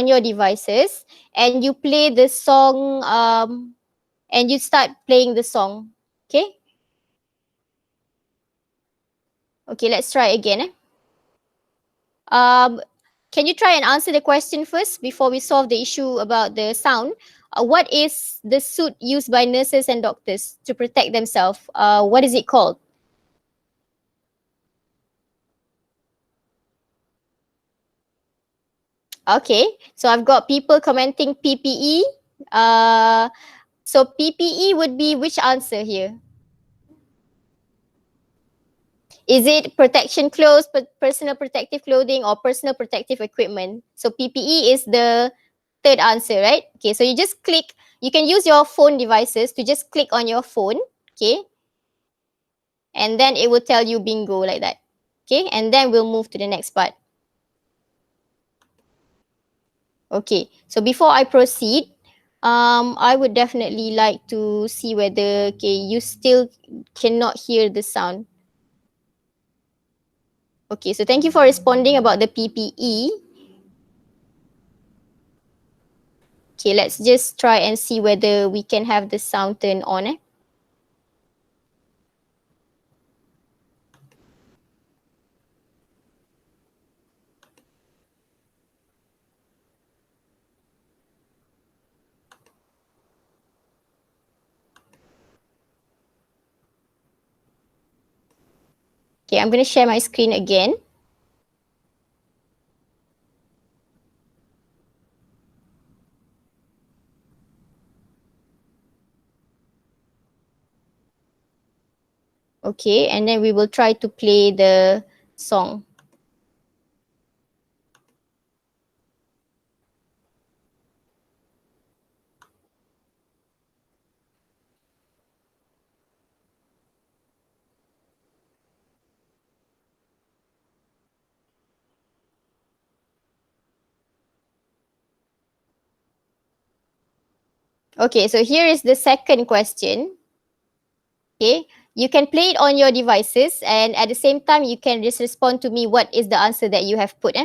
on your devices and you play the song, and you start playing the song. Okay? Okay, let's try again. Can you try and answer the question first before we solve the issue about the sound? What is the suit used by nurses and doctors to protect themselves? What is it called? Okay, so I've got people commenting PPE. So PPE would be which answer here? Is it protection clothes, personal protective clothing, or personal protective equipment? So PPE is the third answer, right? Okay, so you just click, you can use your phone devices to just click on your phone, okay? And then it will tell you bingo like that. Okay, and then we'll move to the next part. Okay, so before I proceed, I would definitely like to see whether, okay, you still cannot hear the sound. Okay, so thank you for responding about the PPE. Okay, let's just try and see whether we can have the sound turned on. Okay, I'm going to share my screen again. Okay, and then we will try to play the song. Okay, so here is the second question. Okay, you can play it on your devices, and at the same time, you can just respond to me what is the answer that you have put.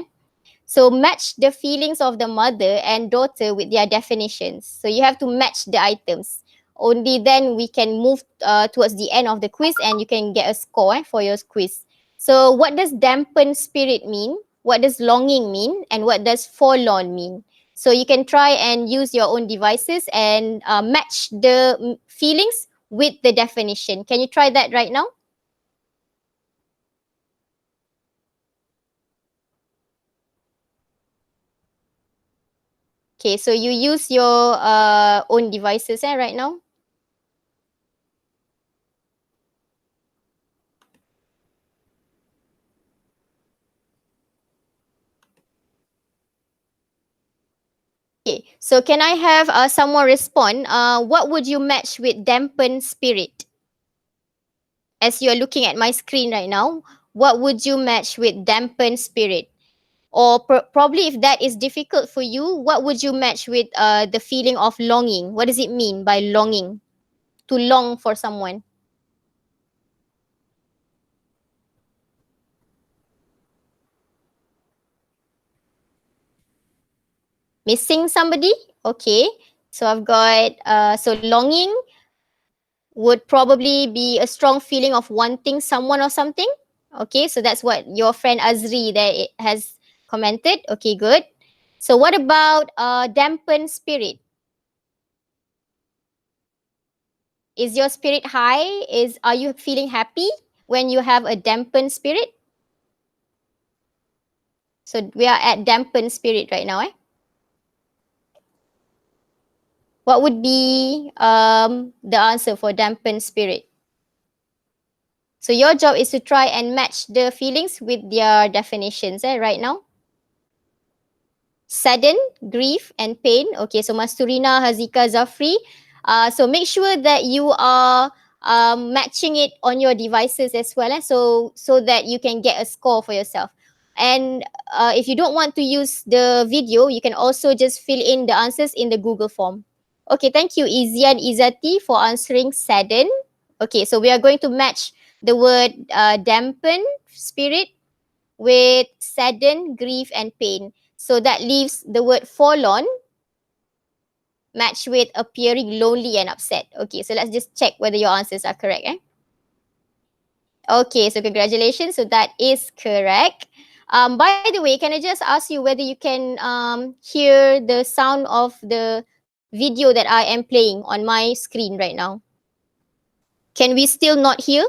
So match the feelings of the mother and daughter with their definitions. So you have to match the items. Only then we can move towards the end of the quiz and you can get a score for your quiz. So what does dampen spirit mean? What does longing mean? And what does forlorn mean? So you can try and use your own devices and match the feelings with the definition. Can you try that right now? Okay, so you use your own devices right now? Okay, so can I have someone respond? What would you match with dampen spirit? As you are looking at my screen right now, what would you match with dampen spirit? Or probably if that is difficult for you, what would you match with the feeling of longing? What does it mean by longing? To long for someone. Missing somebody? Okay. So I've got, so longing would probably be a strong feeling of wanting someone or something. Okay, so that's what your friend Azri there has commented. Okay, good. So what about dampened spirit? Is your spirit high? Are you feeling happy when you have a dampened spirit? So we are at dampened spirit right now. What would be the answer for dampened spirit? So your job is to try and match the feelings with their definitions right now. Sadden, grief, and pain. Okay, so Masturina, Hazika, Zafri. So make sure that you are matching it on your devices as well, so that you can get a score for yourself. And if you don't want to use the video, you can also just fill in the answers in the Google form. Okay, thank you, Izian Izati, for answering sadden. Okay, so we are going to match the word dampen, spirit, with sadden, grief, and pain. So that leaves the word forlorn matched with appearing lonely and upset. Okay, so let's just check whether your answers are correct. Okay, so congratulations. So that is correct. By the way, can I just ask you whether you can hear the sound of the video that I am playing on my screen right now? Can we still not hear?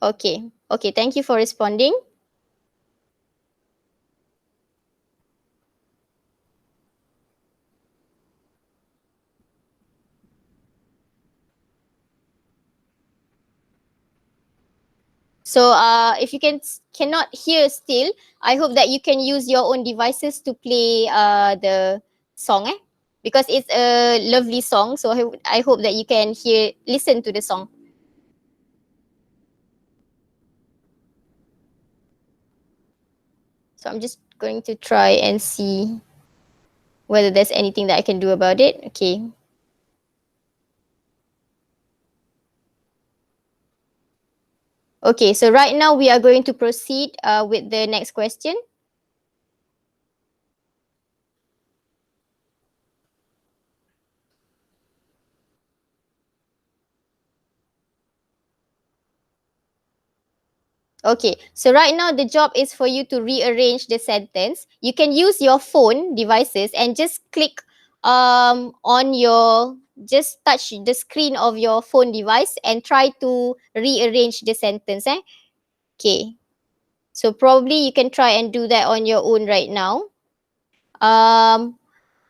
Okay. Okay, thank you for responding. So if you cannot hear still, I hope that you can use your own devices to play the song, because it's a lovely song. So I hope that you can listen to the song. So I'm just going to try and see whether there's anything that I can do about it. Okay. Okay, so right now we are going to proceed with the next question. Okay, so right now the job is for you to rearrange the sentence. You can use your phone devices and just click on your, just touch the screen of your phone device and try to rearrange the sentence. Okay, so probably you can try and do that on your own right now.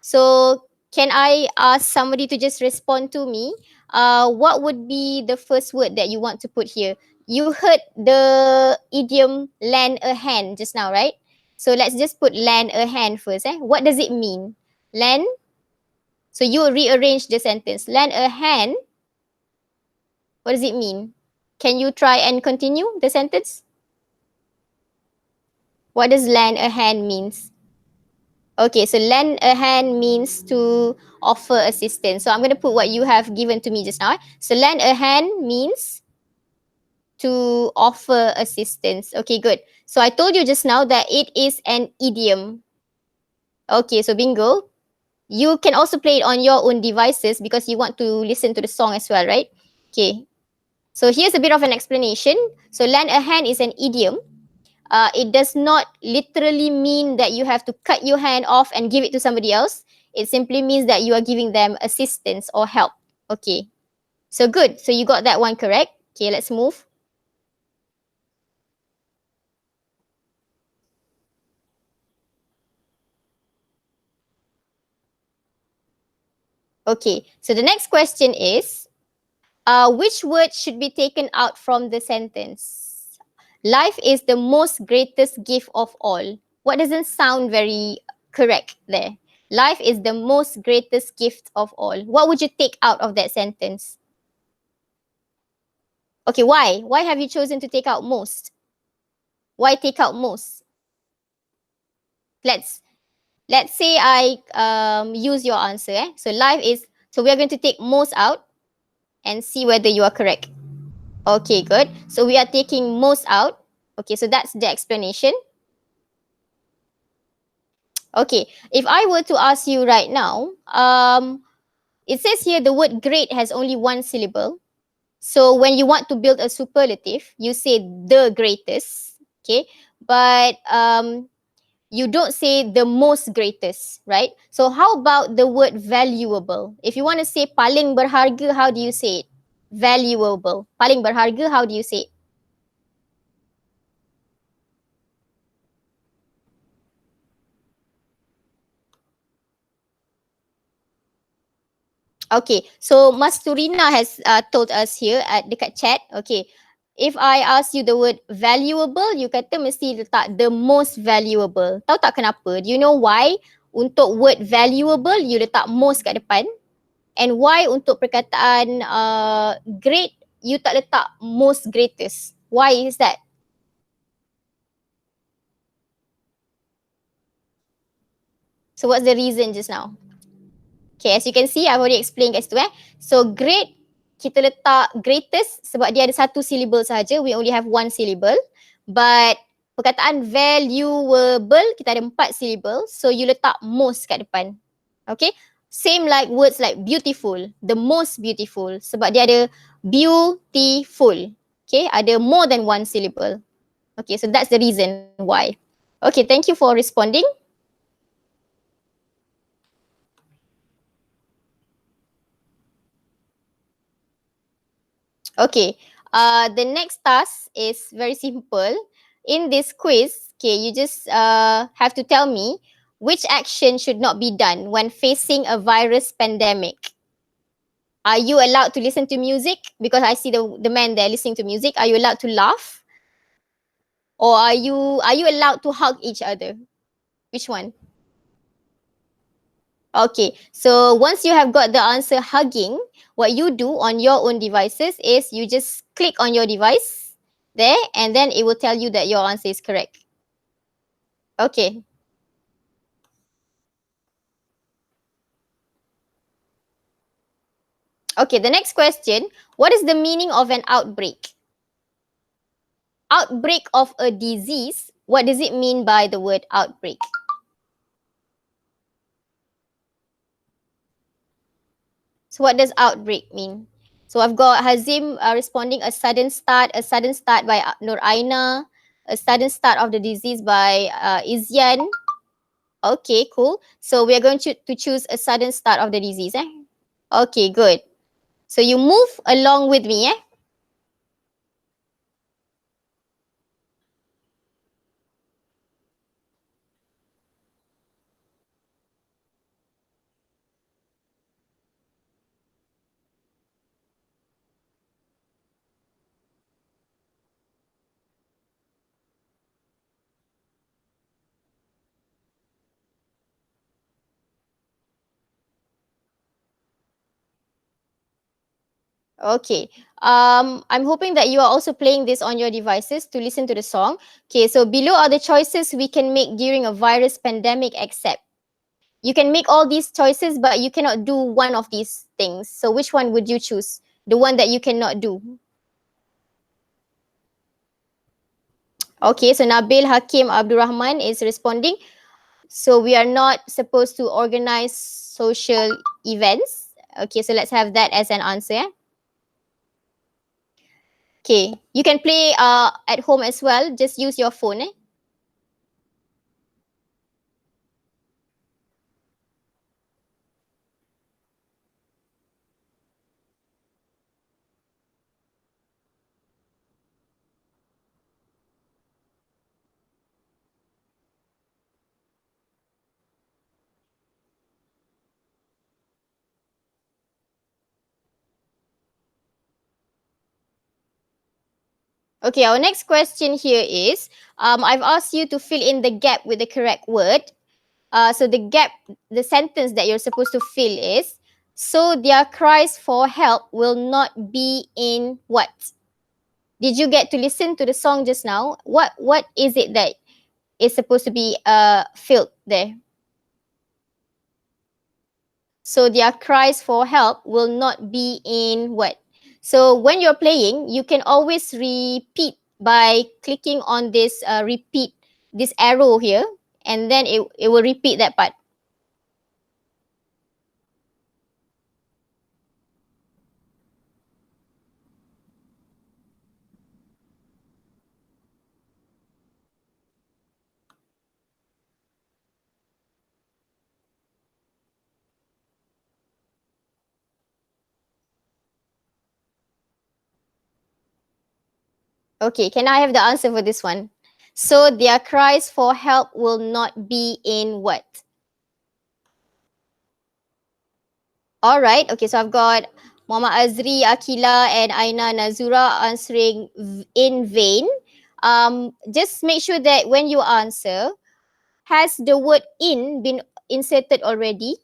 So can I ask somebody to just respond to me? What would be the first word that you want to put here? You heard the idiom lend a hand just now, right? So let's just put lend a hand first. What does it mean? Lend. So you rearrange the sentence. Lend a hand. What does it mean? Can you try and continue the sentence? What does lend a hand means? Okay, so lend a hand means to offer assistance. So I'm going to put what you have given to me just now. So lend a hand means to offer assistance. Okay, good. So I told you just now that it is an idiom. Okay, so bingo. You can also play it on your own devices because you want to listen to the song as well, right? Okay. So here's a bit of an explanation. So lend a hand is an idiom. It does not literally mean that you have to cut your hand off and give it to somebody else. It simply means that you are giving them assistance or help. Okay. So good. So you got that one correct. Okay, let's move. Okay. So the next question is, which word should be taken out from the sentence? Life is the most greatest gift of all. What doesn't sound very correct there? Life is the most greatest gift of all. What would you take out of that sentence? Okay, why? Why have you chosen to take out most? Why take out most? Let's let's say I use your answer. So life is, so we are going to take most out and see whether you are correct. Okay, good. So we are taking most out. Okay, so that's the explanation. Okay, if I were to ask you right now, it says here the word great has only one syllable. So when you want to build a superlative, you say the greatest. Okay, but you don't say the most greatest, right? So how about the word valuable? If you want to say paling berharga, how do you say it? Valuable. Paling berharga, how do you say it? Okay, so Mas Turina has told us here at dekat chat, okay, if I ask you the word valuable, you kata mesti letak the most valuable. Tahu tak kenapa? Do you know why untuk word valuable, you letak most kat depan? And why untuk perkataan great, you tak letak most greatest? Why is that? So what's the reason just now? Okay, as you can see, I've already explained kat situ So great, kita letak greatest sebab dia ada satu syllable sahaja. We only have one syllable. But perkataan valuable, kita ada 4 syllable. So you letak most kat depan. Okay. Same like words like beautiful. The most beautiful. Sebab dia ada beautiful. Okay. Ada more than one syllable. Okay. So that's the reason why. Okay. Thank you for responding. Okay, the next task is very simple. In this quiz, okay, you just have to tell me which action should not be done when facing a virus pandemic. Are you allowed to listen to music? Because I see the man there listening to music. Are you allowed to laugh? Or are you allowed to hug each other? Which one? Okay, so once you have got the answer hugging, what you do on your own devices is you just click on your device there and then it will tell you that your answer is correct. Okay. Okay, the next question. What is the meaning of an outbreak? Outbreak of a disease. What does it mean by the word outbreak? So what does outbreak mean? So I've got Hazim responding a sudden start by Nur Aina, a sudden start of the disease by Izyan. Okay, cool. So we are going to choose a sudden start of the disease. Okay, good. So you move along with me. Okay. I'm hoping that you are also playing this on your devices to listen to the song. Okay, so below are the choices we can make during a virus pandemic except. You can make all these choices, but you cannot do one of these things. So which one would you choose? The one that you cannot do. Okay, so Nabil Hakim Abdul Rahman is responding. So we are not supposed to organize social events. Okay, so let's have that as an answer. Okay, you can play at home as well. Just use your phone. Okay, our next question here is, I've asked you to fill in the gap with the correct word. So the gap, the sentence that you're supposed to fill is, so their cries for help will not be in what? Did you get to listen to the song just now? What is it that is supposed to be filled there? So their cries for help will not be in what? So when you're playing, you can always repeat by clicking on this repeat, this arrow here, and then it will repeat that part. Okay, can I have the answer for this one? So their cries for help will not be in what? All right. Okay, so I've got Muhammad Azri, Akila, and Aina Nazura answering in vain. Just make sure that when you answer, has the word in been inserted already?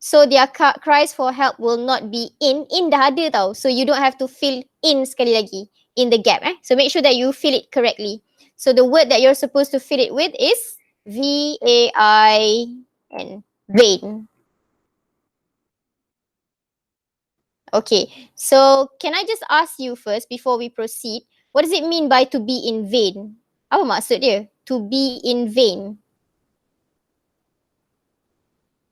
So their cries for help will not be in. In dah ada tau. So you don't have to fill in sekali lagi in the gap. So make sure that you fill it correctly. So the word that you're supposed to fill it with is V-A-I-N. Vain. Okay, so can I just ask you first before we proceed, what does it mean by to be in vain? Apa maksud dia? To be in vain.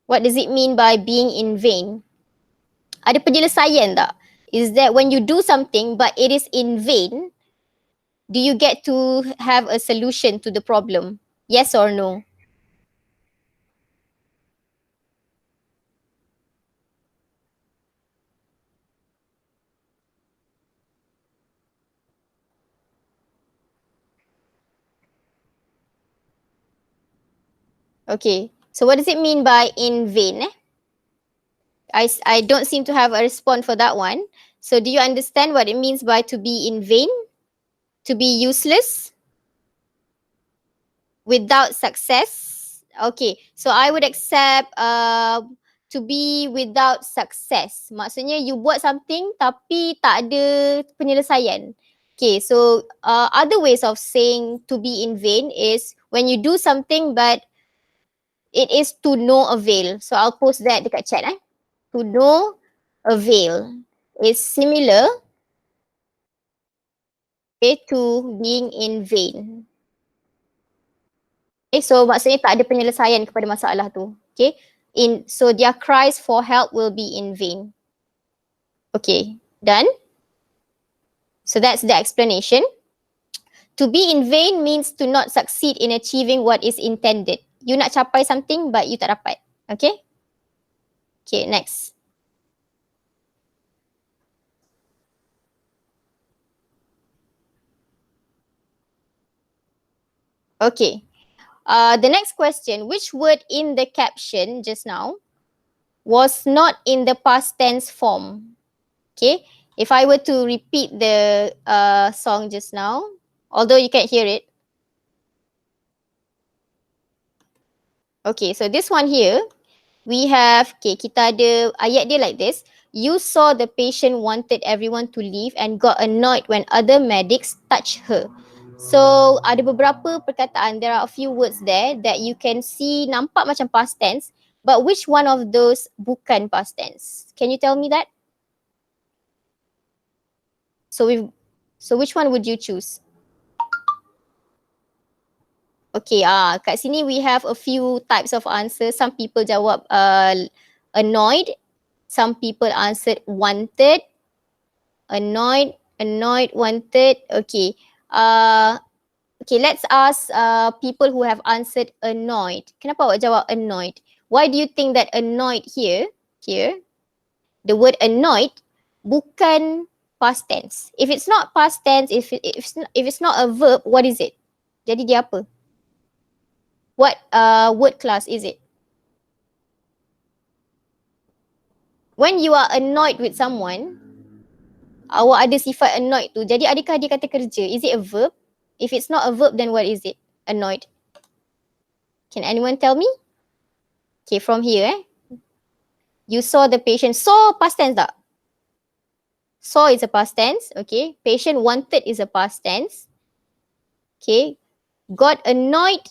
What does it mean by being in vain? Ada penyelesaian tak? Is that when you do something but it is in vain, do you get to have a solution to the problem? Yes or no? Okay, so what does it mean by in vain? I don't seem to have a response for that one. So do you understand what it means by to be in vain? To be useless? Without success? Okay, so I would accept to be without success. Maksudnya you buat something tapi tak ada penyelesaian. Okay, so other ways of saying to be in vain is when you do something but it is to no avail. So I'll post that dekat chat. To no avail is similar, okay, to being in vain. Okay, so maksudnya tak ada penyelesaian kepada masalah tu. Okay, so their cries for help will be in vain. Okay, done. So that's the explanation. To be in vain means to not succeed in achieving what is intended. You nak capai something but you tak dapat. Okay? Okay, next. Okay. The next question, which word in the caption just now was not in the past tense form? Okay, if I were to repeat the song just now, although you can't hear it. Okay, so this one here, we have, okay, kita ada ayat dia like this. You saw the patient wanted everyone to leave and got annoyed when other medics touched her. So, ada beberapa perkataan, there are a few words there that you can see nampak macam past tense, but which one of those bukan past tense? Can you tell me that? So, so which one would you choose? Okay, kat sini we have a few types of answers. Some people jawab annoyed. Some people answered wanted. Annoyed, wanted. Okay. Okay, let's ask people who have answered annoyed. Kenapa awak jawab annoyed? Why do you think that annoyed here, the word annoyed bukan past tense? If it's not past tense, if it's not a verb, what is it? Jadi dia apa? What word class is it? When you are annoyed with someone, awak ada sifat annoyed tu. Jadi adakah dia kata kerja? Is it a verb? If it's not a verb, then what is it? Annoyed. Can anyone tell me? Okay, from here You saw the patient. Saw past tense tak? Saw is a past tense. Okay. Patient wanted is a past tense. Okay. Got annoyed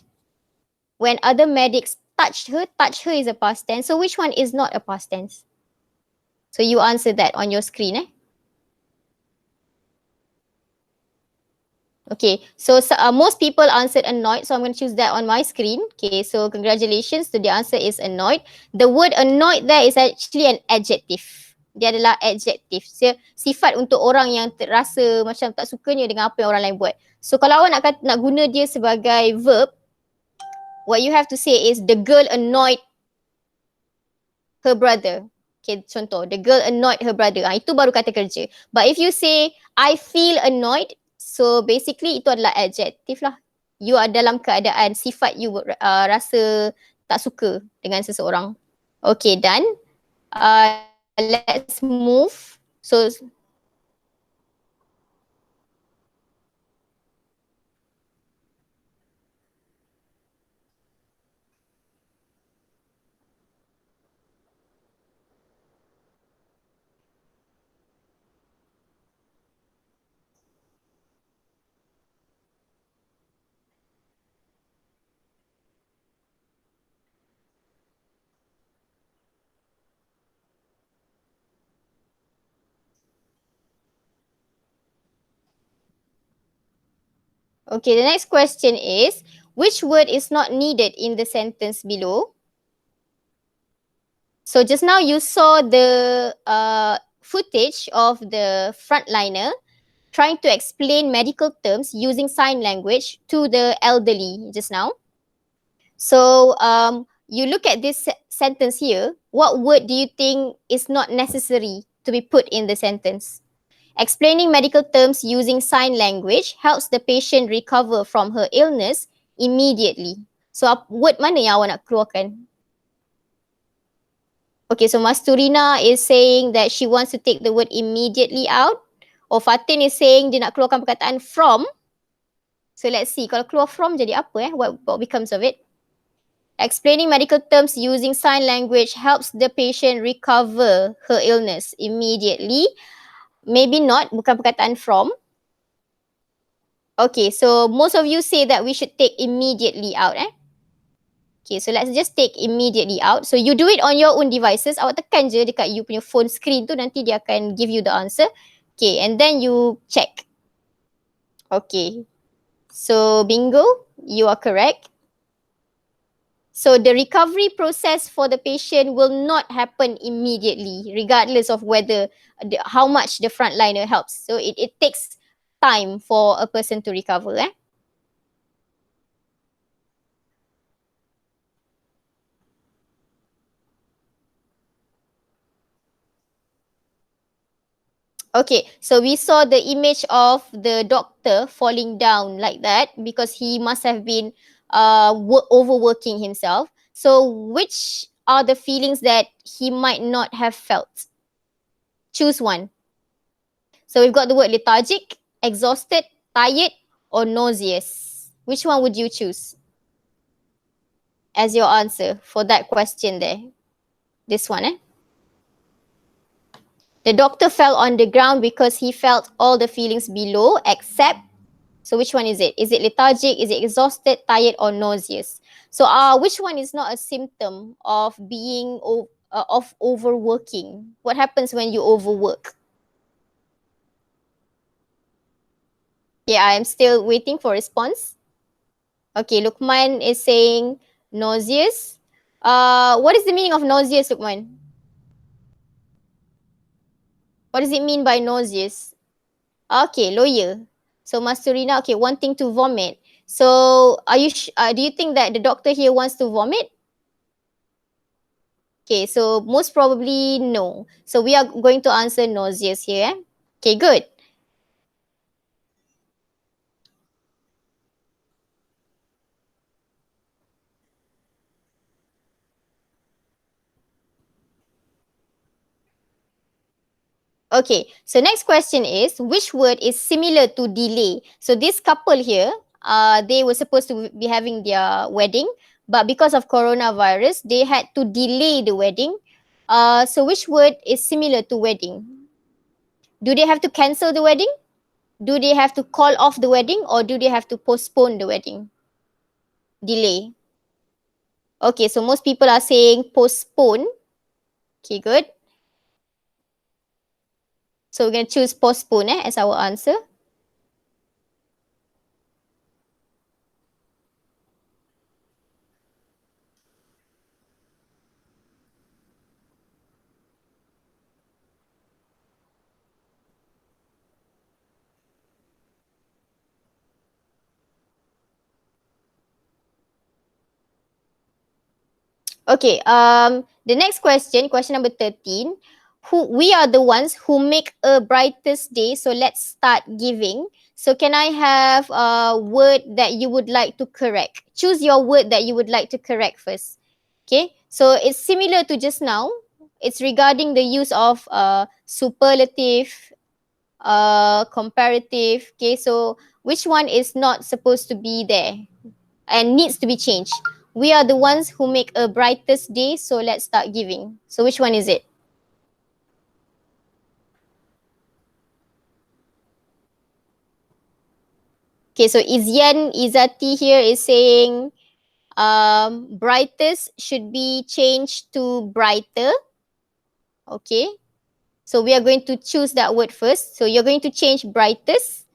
when other medics touched her. Touch her is a past tense. So which one is not a past tense? So you answer that on your screen. Okay, so most people answered annoyed, so I'm going to choose that on my screen. Okay, so congratulations. So the answer is annoyed. The word annoyed there is actually an adjective. Dia adalah adjective. Sifat untuk orang yang terasa macam tak sukanya dengan apa yang orang lain buat. So kalau awak nak guna dia sebagai verb, what you have to say is the girl annoyed her brother. Okay, contoh, the girl annoyed her brother. Itu baru kata kerja. But if you say, I feel annoyed, so basically itu adalah adjective lah. You are dalam keadaan sifat you rasa tak suka dengan seseorang. Okay, done. Let's move. So, Okay, the next question is, which word is not needed in the sentence below? So just now you saw the footage of the frontliner trying to explain medical terms using sign language to the elderly just now. So you look at this sentence here. What word do you think is not necessary to be put in the sentence? Explaining medical terms using sign language helps the patient recover from her illness immediately. So word mana yang awak nak keluarkan? Okay, so Masturina is saying that she wants to take the word immediately out. Or Fatin is saying dia nak keluarkan perkataan from. So let's see, kalau keluar from jadi apa What becomes of it? Explaining medical terms using sign language helps the patient recover her illness immediately. Maybe not, bukan perkataan from. Okay, so most of you say that we should take immediately out. Okay, so let's just take immediately out. So you do it on your own devices. Awak tekan je dekat you punya phone screen tu, nanti dia akan give you the answer. Okay, and then you check. Okay, so bingo, you are correct. So the recovery process for the patient will not happen immediately, regardless of whether how much the frontliner helps. So it takes time for a person to recover. Okay, so we saw the image of the doctor falling down like that because he must have been overworking himself. So which are the feelings that he might not have felt? Choose one. So we've got the word lethargic, exhausted, tired, or nauseous. Which one would you choose as your answer for that question there? This one, The doctor fell on the ground because he felt all the feelings below except, so which one is it? Is it lethargic? Is it exhausted, tired, or nauseous? So which one is not a symptom of being of overworking? What happens when you overwork? Yeah, I am still waiting for response. Okay, Lukman is saying nauseous. What is the meaning of nauseous, Lukman? What does it mean by nauseous? Okay, lawyer. So Masturina, okay, wanting to vomit. So do you think that the doctor here wants to vomit? Okay, so most probably no. So we are going to answer nauseous here. Okay, good. Okay, so next question is, which word is similar to delay? So this couple here, they were supposed to be having their wedding, but because of coronavirus, they had to delay the wedding. So which word is similar to wedding? Do they have to cancel the wedding? Do they have to call off the wedding, or do they have to postpone the wedding? Delay. Okay, so most people are saying postpone. Okay, good. So we're going to choose postpone as our answer. Okay, the next question number 13. We are the ones who make a brightest day. So let's start giving. So can I have a word that you would like to correct? Choose your word that you would like to correct first. Okay, so it's similar to just now. It's regarding the use of superlative, comparative. Okay, so which one is not supposed to be there and needs to be changed? We are the ones who make a brightest day, so let's start giving. So which one is it? Okay, so Izati here is saying brightest should be changed to brighter. Okay, so we are going to choose that word first. So you're going to change brightest.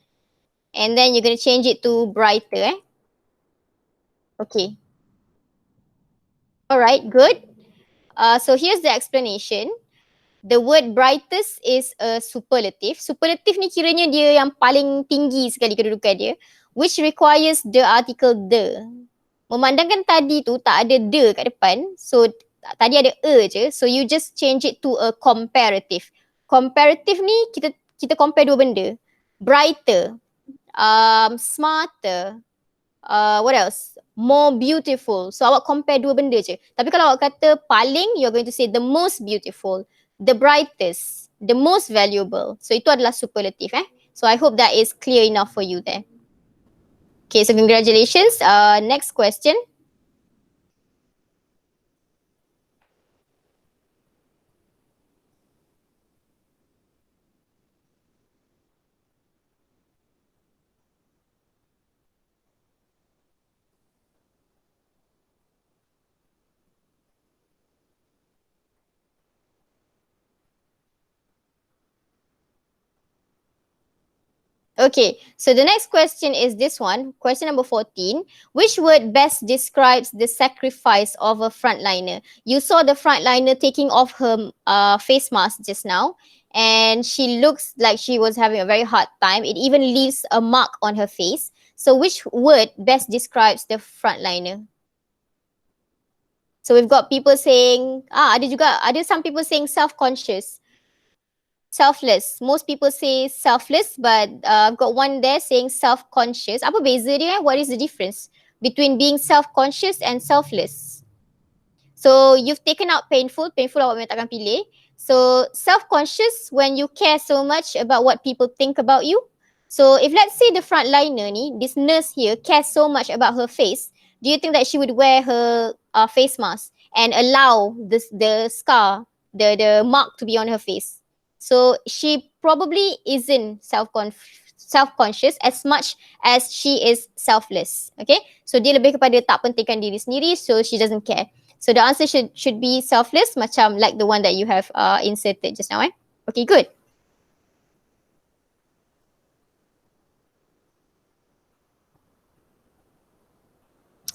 And then you're going to change it to brighter. Okay. All right, good. So here's the explanation. The word brightest is a superlative. Superlative ni kiranya dia yang paling tinggi sekali kedudukan dia, which requires the article the. Memandangkan tadi tu tak ada the kat depan, so tadi ada a je, so you just change it to a comparative. Comparative ni kita compare dua benda. Brighter, smarter, what else? More beautiful. So awak compare dua benda je. Tapi kalau awak kata paling, you're going to say the most beautiful, the brightest, the most valuable. So itu adalah superlative. So I hope that is clear enough for you there. Okay, so congratulations. Next question. Okay, so the next question is this one, question number 14. Which word best describes the sacrifice of a frontliner? You saw the frontliner taking off her face mask just now, and she looks like she was having a very hard time. It even leaves a mark on her face. So which word best describes the frontliner? So we've got people saying, ada some people saying self-conscious. Selfless. Most people say selfless, but I've got one there saying self-conscious. Apa beza dia? What is the difference between being self-conscious and selfless? So you've taken out painful. Painful awak memang takkan pilih. So self-conscious when you care so much about what people think about you. So if let's say the frontliner ni, this nurse here cares so much about her face, do you think that she would wear her face mask and allow the scar, the mark to be on her face? So she probably isn't self-conscious as much as she is selfless. Okay, so dia lebih kepada tak pentingkan diri sendiri, so she doesn't care. So the answer should be selfless, macam like the one that you have inserted just now. Okay, good.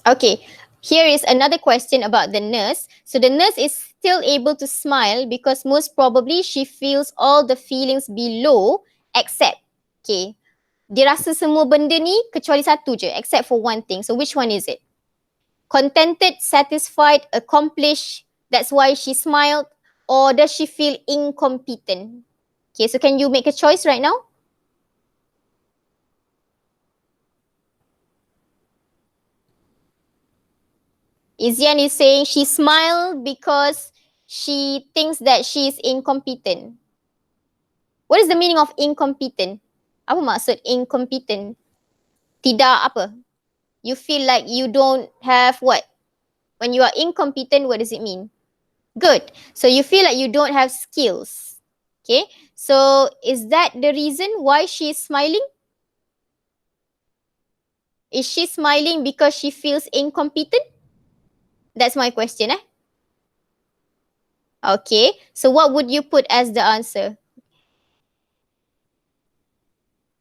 Okay, here is another question about the nurse. So the nurse is still able to smile because most probably she feels all the feelings below except, okay, dia rasa semua benda ni kecuali satu je, except for one thing. So which one is it? Contented, satisfied, accomplished, that's why she smiled, or does she feel incompetent? Okay, so can you make a choice right now? Izian is saying she smiled because she thinks that she is incompetent. What is the meaning of incompetent? Apa maksud incompetent? Tidak apa? You feel like you don't have what? When you are incompetent, what does it mean? Good. So you feel like you don't have skills. Okay. So is that the reason why she is smiling? Is she smiling because she feels incompetent? That's my question. Okay. So what would you put as the answer?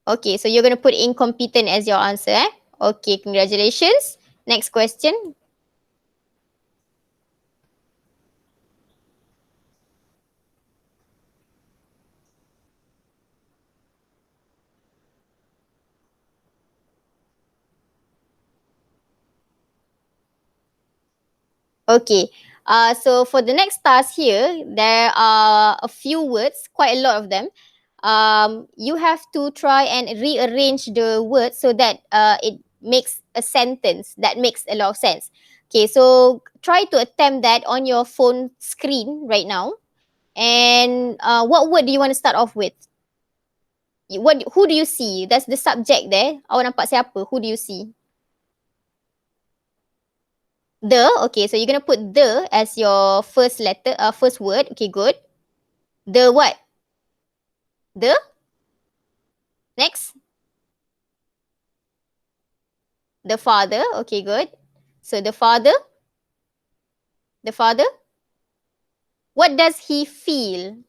Okay. So you're going to put incompetent as your answer. Okay. Congratulations. Next question. Okay. So for the next task here, there are a few words, quite a lot of them. You have to try and rearrange the words so that it makes a sentence that makes a lot of sense. Okay, so try to attempt that on your phone screen right now. And what word do you want to start off with? Who do you see? That's the subject there. Awak nampak siapa? Who do you see? The, okay, so you're gonna put the as your first letter, first word. Okay, good. The what? The? Next? The father. Okay, good. So the father. The father. What does he feel?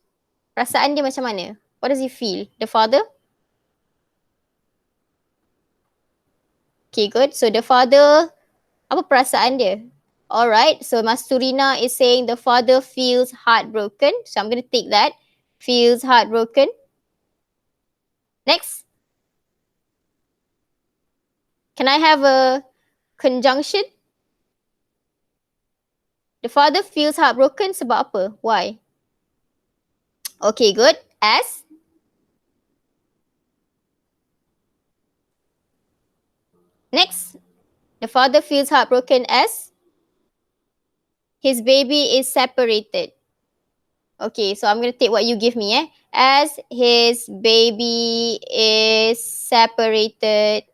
Perasaan dia macam mana? What does he feel? The father? Okay, good. So the father, apa perasaan dia? Alright, so Mas Turina is saying the father feels heartbroken. So I'm going to take that. Feels heartbroken. Next. Can I have a conjunction? The father feels heartbroken sebab apa? Why? Okay, good. As. Next. The father feels heartbroken as his baby is separated. Okay, so I'm going to take what you give me. As his baby is separated.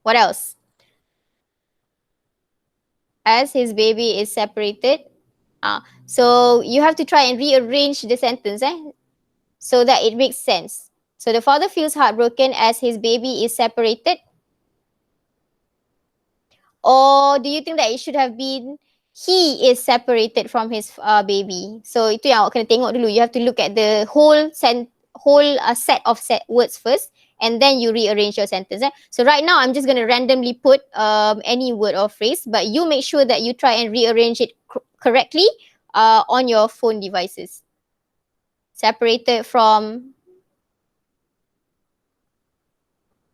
What else? As his baby is separated. So you have to try and rearrange the sentence so that it makes sense. So the father feels heartbroken as his baby is separated. Or do you think that it should have been he is separated from his baby? So itu yang awak kena tengok dulu. You have to look at the whole set of words first, and then you rearrange your sentence. So right now, I'm just going to randomly put any word or phrase, but you make sure that you try and rearrange it correctly on your phone devices. Separated from.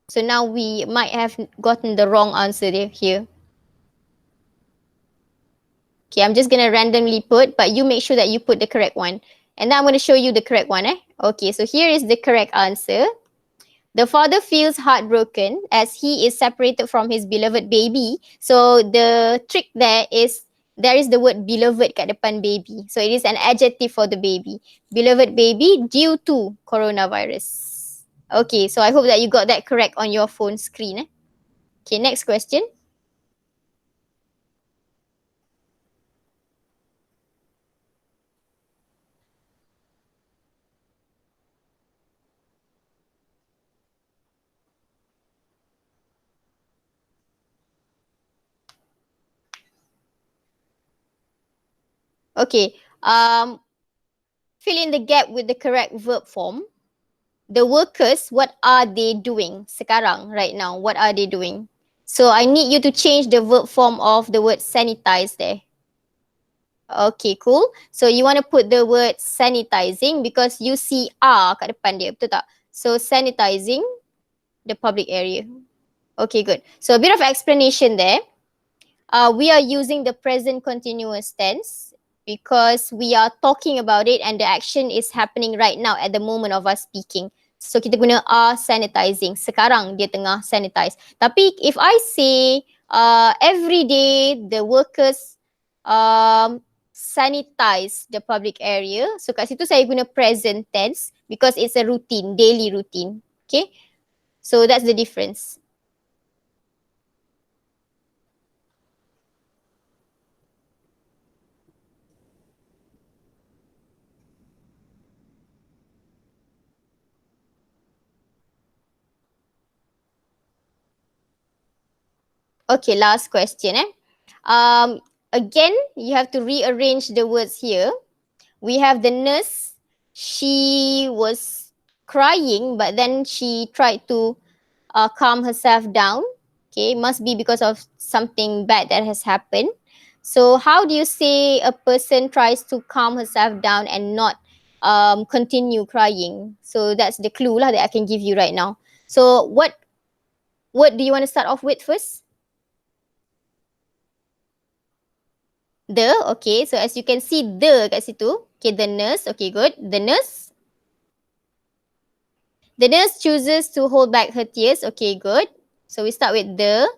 So now we might have gotten the wrong answer here. Okay, I'm just going to randomly put, but you make sure that you put the correct one. And now I'm going to show you the correct one. Okay, so here is the correct answer. The father feels heartbroken as he is separated from his beloved baby. So the trick there is the word beloved kat depan baby. So it is an adjective for the baby. Beloved baby due to coronavirus. Okay, so I hope that you got that correct on your phone screen. Okay, next question. Okay, fill in the gap with the correct verb form. The workers, what are they doing sekarang, right now? What are they doing? So I need you to change the verb form of the word sanitize there. Okay, cool. So you want to put the word sanitizing because you see R kat depan dia, betul tak? So sanitizing the public area. Okay, good. So a bit of explanation there. We are using the present continuous tense because we are talking about it and the action is happening right now at the moment of us speaking. So kita guna are sanitizing. Sekarang dia tengah sanitize. Tapi if I say every day the workers sanitize the public area. So kat situ saya guna present tense because it's a routine, daily routine. Okay. So that's the difference. Okay, last question. Again, you have to rearrange the words here. We have the nurse. She was crying, but then she tried to calm herself down. Okay, must be because of something bad that has happened. So how do you say a person tries to calm herself down and not continue crying? So that's the clue lah that I can give you right now. So what do you want to start off with first? The, okay. So as you can see, the kat situ. Okay, the nurse. Okay, good. The nurse. The nurse chooses to hold back her tears. Okay, good. So we start with the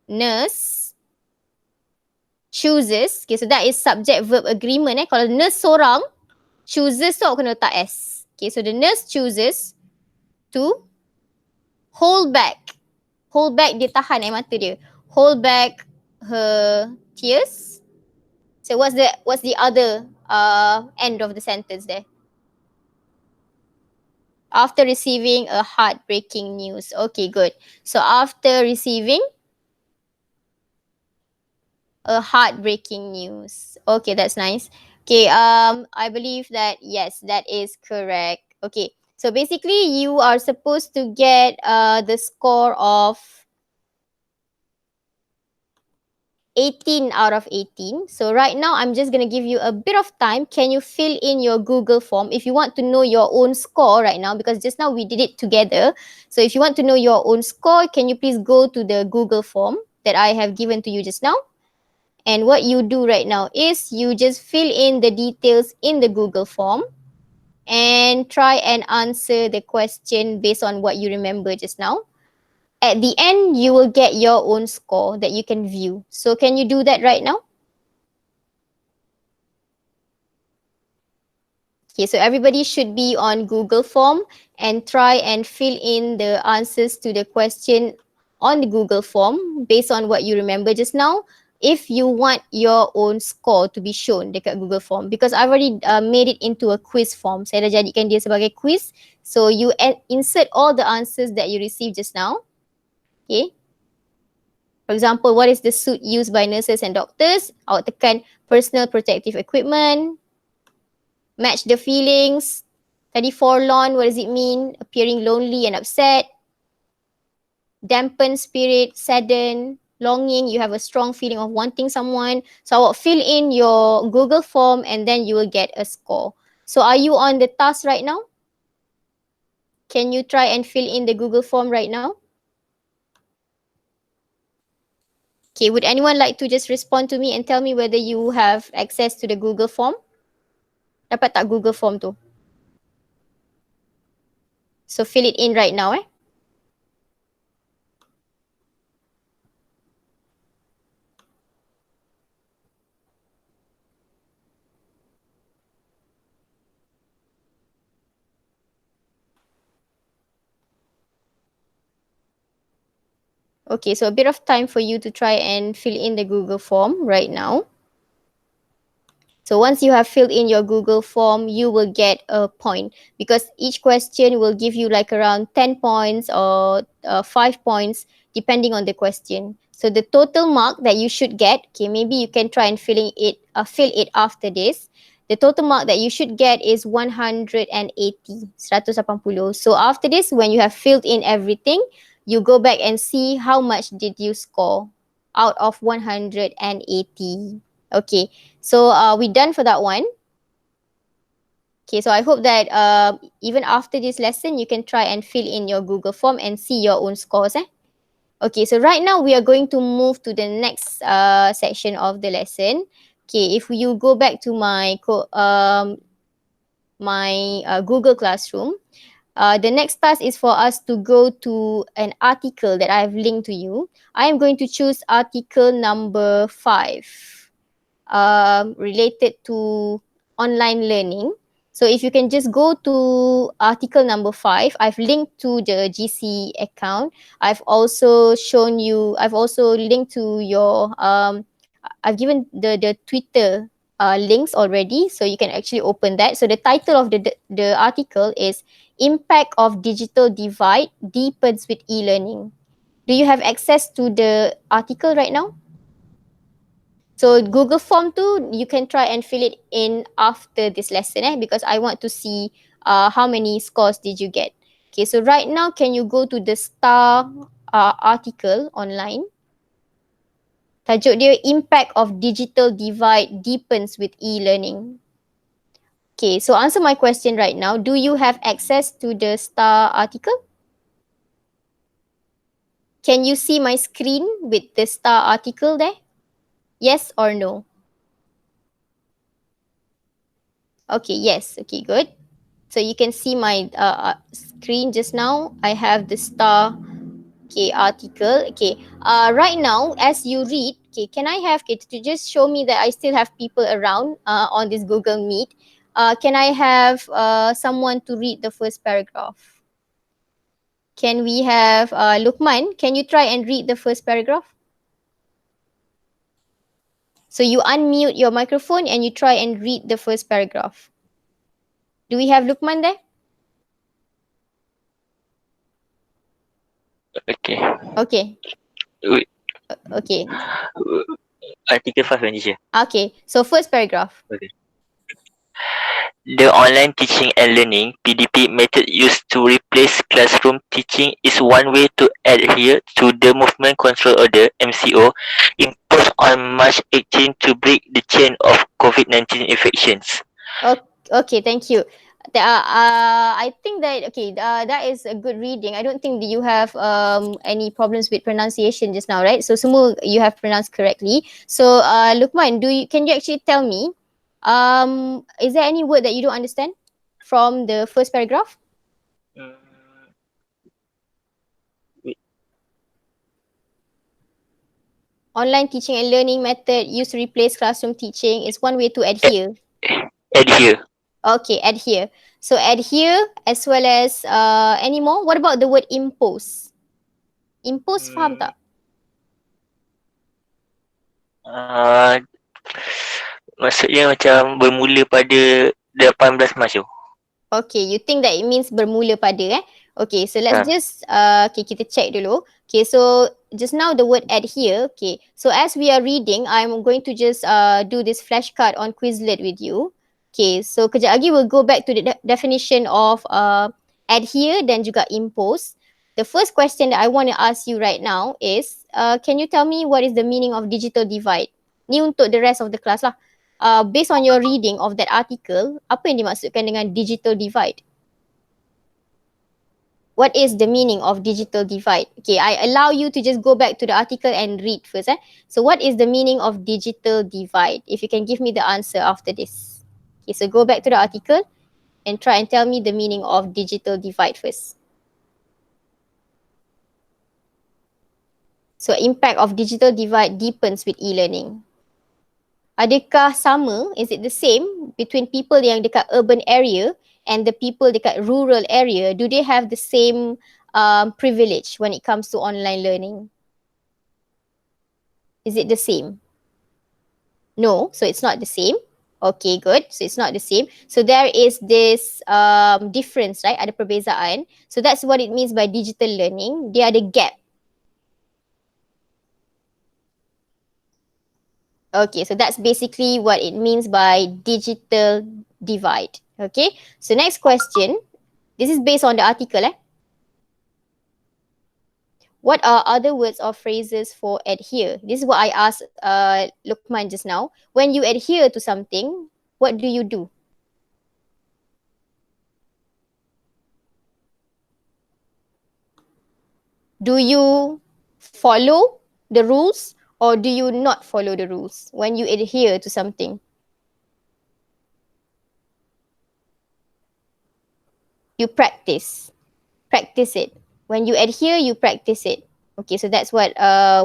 nurse chooses. Okay, so that is subject-verb agreement. Kalau nurse seorang, chooses tu awak kena letak S. Okay, so the nurse chooses to hold back. Hold back, dia tahan air mata dia. Hold back her tears. So what's the other end of the sentence there? After receiving a heartbreaking news. Okay, good. So after receiving a heartbreaking news. Okay, that's nice. Okay, I believe that yes, that is correct. Okay. So basically, you are supposed to get the score of 18 out of 18. So right now, I'm just going to give you a bit of time. Can you fill in your Google form if you want to know your own score right now? Because just now we did it together. So if you want to know your own score, can you please go to the Google form that I have given to you just now? And what you do right now is you just fill in the details in the Google form and try and answer the question based on what you remember just now. At the end, you will get your own score that you can view. So can you do that right now? Okay, so everybody should be on Google form and try and fill in the answers to the question on the Google form based on what you remember just now. If you want your own score to be shown dekat Google form, because I've already made it into a quiz form. Saya dah jadikan dia sebagai quiz. So you insert all the answers that you received just now. Okay. For example, what is the suit used by nurses and doctors? Awak tekan personal protective equipment. Match the feelings. Tadi forlorn, what does it mean? Appearing lonely and upset. Dampen spirit, sadden, longing, you have a strong feeling of wanting someone. So awak fill in your Google form and then you will get a score. So are you on the task right now? Can you try and fill in the Google form right now? Okay, would anyone like to just respond to me and tell me whether you have access to the Google form? Dapat tak Google form tu? So fill it in right now. Okay, so a bit of time for you to try and fill in the Google form right now. So once you have filled in your Google form, you will get a point because each question will give you like around 10 points or 5 points depending on the question. So the total mark that you should get, okay, maybe you can try and fill it after this. The total mark that you should get is 180, 180. So after this, when you have filled in everything, you go back and see how much did you score out of 180. Okay, so we done for that one. Okay, so I hope that even after this lesson, you can try and fill in your Google form and see your own scores. Okay, so right now we are going to move to the next section of the lesson. Okay, if you go back to my Google Classroom, the next task is for us to go to an article that I have linked to you. I am going to choose article number 5. Related to online learning. So if you can just go to article number 5, I've linked to the GC account. I've also linked to your, I've given the Twitter links already, so you can actually open that. So the title of the article is Impact of Digital Divide Deepens with E-Learning. Do you have access to the article right now? So Google form tu, you can try and fill it in after this lesson because I want to see how many scores did you get. Okay, so right now, can you go to the STAR article online? Tajuk dia, Impact of Digital Divide Deepens with E-Learning. Okay, so answer my question right now. Do you have access to the STAR article? Can you see my screen with the STAR article there? Yes or no? Okay, yes. Okay, good. So you can see my screen just now. I have the STAR article. Okay. Right now, as you read, can I have to just show me that I still have people around on this Google Meet? Can I have someone to read the first paragraph? Can we have Lukman? Can you try and read the first paragraph? So you unmute your microphone and you try and read the first paragraph. Do we have Lukman there? Okay. Okay. Wait. Okay. Article 5, Manisha. Okay. So first paragraph. Okay. The online teaching and learning (PDP) method used to replace classroom teaching is one way to adhere to the Movement Control Order (MCO) imposed on March 18 to break the chain of COVID-19 infections. Okay, thank you. I think that that is a good reading. I don't think that you have any problems with pronunciation just now, right? So semua you have pronounced correctly. So Lukman, can you actually tell me, is there any word that you don't understand from the first paragraph? Mm, Online teaching and learning method used to replace classroom teaching is one way to adhere. adhere. Okay, adhere. So adhere as well as any more. What about the word impose? Impose faham Mm, tak? uh, Maksudnya macam bermula pada 18 Mac tu. Okay, you think that it means bermula pada Okay, so let's Ha. just kita check dulu. Okay, so just now the word adhere. Okay, so as we are reading, I'm going to just do this flashcard on Quizlet with you. Okay, so kejap lagi we'll go back to the definition of adhere dan juga impose. The first question that I want to ask you right now is, can you tell me what is the meaning of digital divide? Ni untuk the rest of the class lah. Based on your reading of that article, apa yang dimaksudkan dengan digital divide? What is the meaning of digital divide? Okay, I allow you to just go back to the article and read first. So what is the meaning of digital divide? If you can give me the answer after this. Okay, so go back to the article and try and tell me the meaning of digital divide first. So impact of digital divide deepens with e-learning. Adakah sama, is it the same between people yang dekat urban area and the people dekat rural area? Do they have the same privilege when it comes to online learning? Is it the same? No, so it's not the same. Okay, good. So it's not the same. So there is this difference, right? Ada perbezaan. So that's what it means by digital learning. Dia ada gap. Okay, so that's basically what it means by digital divide. Okay, so next question. This is based on the article. What are other words or phrases for adhere? This is what I asked Lukman just now. When you adhere to something, what do you do? Do you follow the rules or do you not follow the rules when you adhere to something? You practice. Practice it. When you adhere, you practice it. Okay, so that's what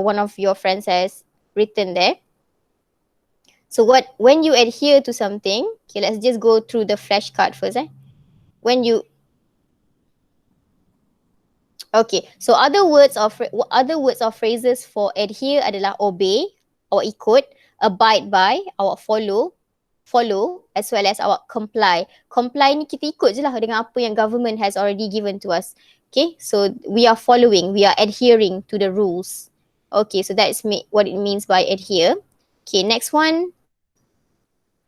one of your friends has written there. So when you adhere to something, okay, let's just go through the flashcard first. When you Okay, so other words or phrases for adhere adalah obey, awak ikut, abide by, awak follow as well as awak comply. Comply ni kita ikut je lah dengan apa yang government has already given to us. Okay, so we are following, we are adhering to the rules. Okay, so that's what it means by adhere. Okay, next one.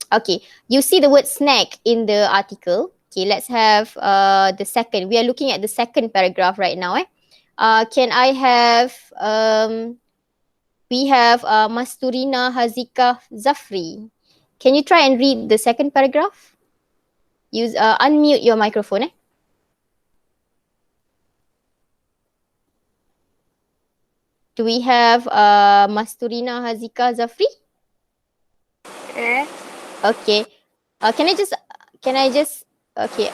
Okay, you see the word snack in the article. Okay, let's have the second. We are looking at the second paragraph right now. Can I have we have Masturina Hazika Zafri. Can you try and read the second paragraph? Use unmute your microphone. Do we have Masturina Hazika Zafri? Eh? Okay. Can I just okay.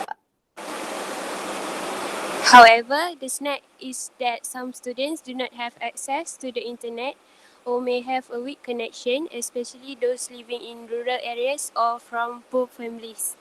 However, the snag is that some students do not have access to the internet or may have a weak connection, especially those living in rural areas or from poor families.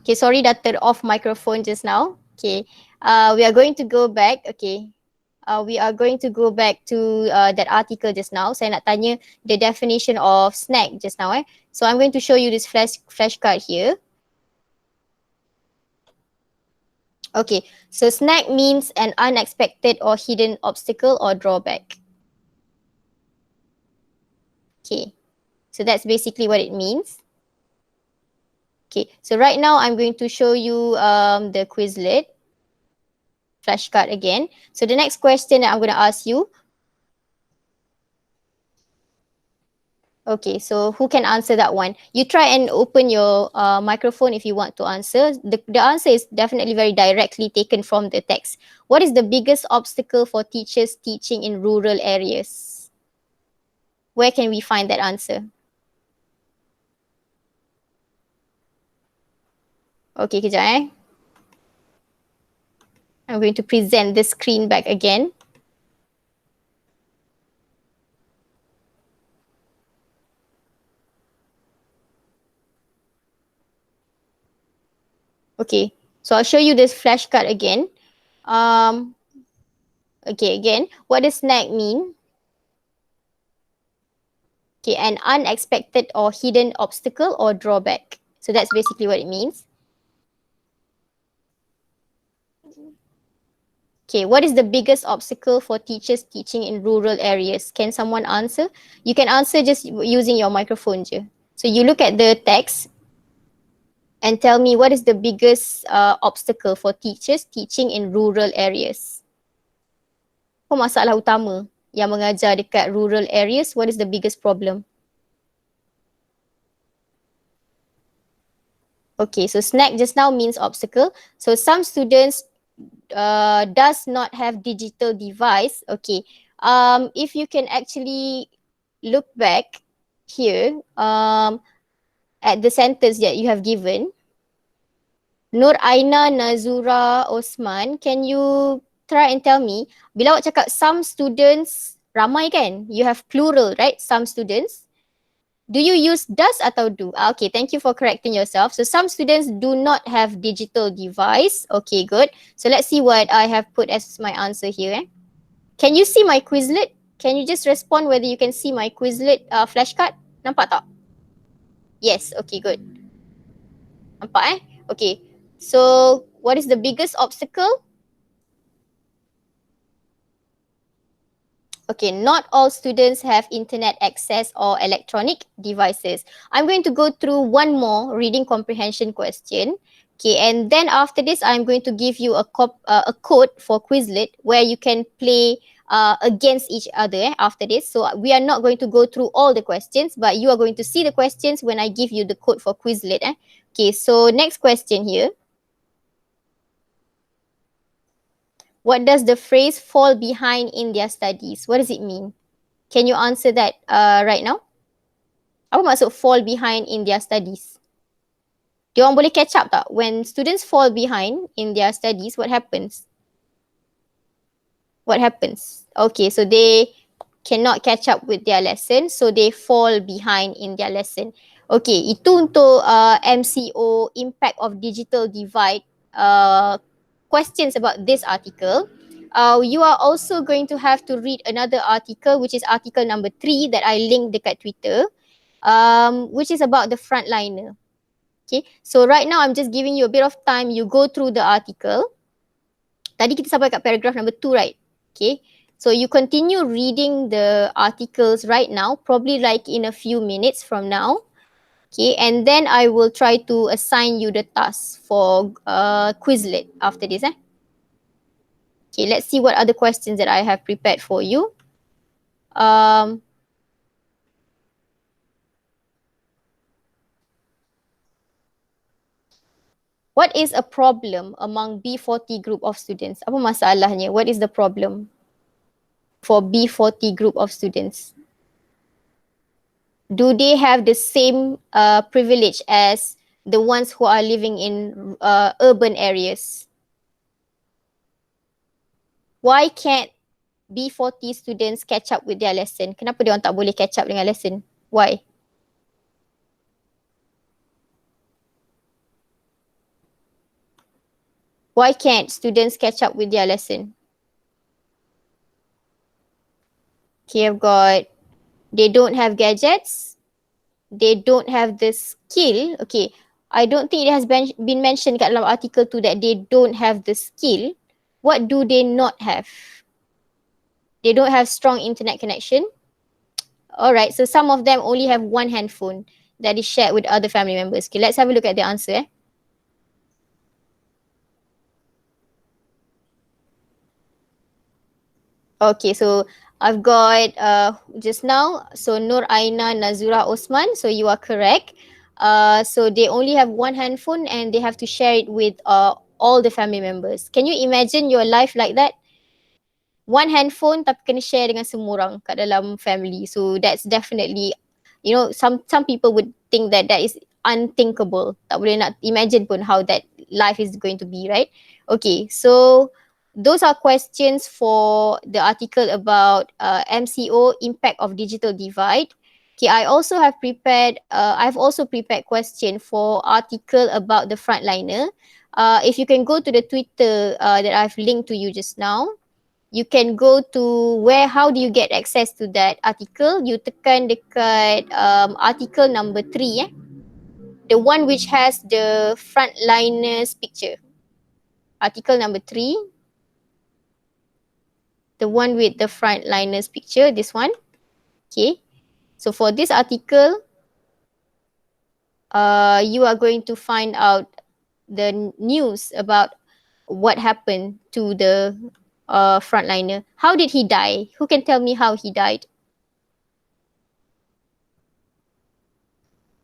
Okay, sorry dah turn off microphone just now. Okay, we are going to go back. Okay, we are going to go back to that article just now. Saya nak tanya the definition of snack just now. So I'm going to show you this flashcard here. Okay, so snack means an unexpected or hidden obstacle or drawback. Okay, so that's basically what it means. Okay, so right now I'm going to show you the Quizlet flashcard again. So the next question that I'm going to ask you. Okay, so who can answer that one? You try and open your microphone if you want to answer. The answer is definitely very directly taken from the text. What is the biggest obstacle for teachers teaching in rural areas? Where can we find that answer? Okay, kejap I'm going to present the screen back again. Okay, so I'll show you this flashcard again. Okay, again, what does snack mean? Okay, an unexpected or hidden obstacle or drawback. So that's basically what it means. Okay, what is the biggest obstacle for teachers teaching in rural areas? Can someone answer? You can answer just using your microphone je. So you look at the text and tell me what is the biggest obstacle for teachers teaching in rural areas. Apa masalah utama yang mengajar dekat rural areas? What is the biggest problem? Okay, so snack just now means obstacle. So some students does not have digital device. Okay, if you can actually look back here at the sentence that you have given, Nur Aina Nazura Osman, can you try and tell me, bila awak cakap some students, ramai kan? You have plural, right? Some students. Do you use does atau do? Okay, thank you for correcting yourself. So some students do not have digital device. Okay, good. So let's see what I have put as my answer here. Can you see my Quizlet? Can you just respond whether you can see my Quizlet flashcard? Nampak tak? Yes, okay, good. Nampak Okay. So what is the biggest obstacle? Okay, not all students have internet access or electronic devices. I'm going to go through one more reading comprehension question. Okay, and then after this, I'm going to give you a code for Quizlet where you can play against each other after this. So we are not going to go through all the questions, but you are going to see the questions when I give you the code for Quizlet. Okay, so next question here. What does the phrase fall behind in their studies? What does it mean? Can you answer that right now? Apa maksud fall behind in their studies? Diorang boleh catch up tak? When students fall behind in their studies, what happens? What happens? Okay, so they cannot catch up with their lesson, so they fall behind in their lesson. Okay, itu untuk MCO, impact of digital divide, questions about this article. You are also going to have to read another article, which is article number 3 that I linked dekat Twitter, which is about the frontliner. Okay, so right now I'm just giving you a bit of time. You go through the article. Tadi kita sampai kat paragraph number 2, right? Okay, so you continue reading the articles right now, probably like in a few minutes from now. Okay, and then I will try to assign you the task for Quizlet after this. Okay, let's see what other questions that I have prepared for you. What is a problem among B40 group of students? Apa masalahnya? What is the problem for B40 group of students? Do they have the same privilege as the ones who are living in urban areas? Why can't B40 students catch up with their lesson? Kenapa dia orang tak boleh catch up dengan lesson? Why? Why can't students catch up with their lesson? Okay, I've got they don't have gadgets, they don't have the skill. Okay, I don't think it has been mentioned kat dalam article tu that they don't have the skill. What do they not have? They don't have strong internet connection. Alright, so some of them only have one handphone that is shared with other family members. Okay, let's have a look at the answer. Okay, so I've got just now, so Nur Aina Nazura Osman, so you are correct. So they only have one handphone and they have to share it with all the family members. Can you imagine your life like that? One handphone tapi kena share dengan semua orang kat dalam family. So that's definitely, you know, some people would think that that is unthinkable. Tak boleh nak imagine pun how that life is going to be, right? Okay, so those are questions for the article about MCO, impact of digital divide. Okay, I also have prepared, I've also prepared question for article about the frontliner. If you can go to the Twitter that I've linked to you just now, you can go to where, how do you get access to that article? You tekan dekat article number 3, the one which has the frontliners picture. Article number 3, the one with the frontliners picture, this one. Okay, so for this article, you are going to find out the news about what happened to the frontliner. How did he die? Who can tell me how he died?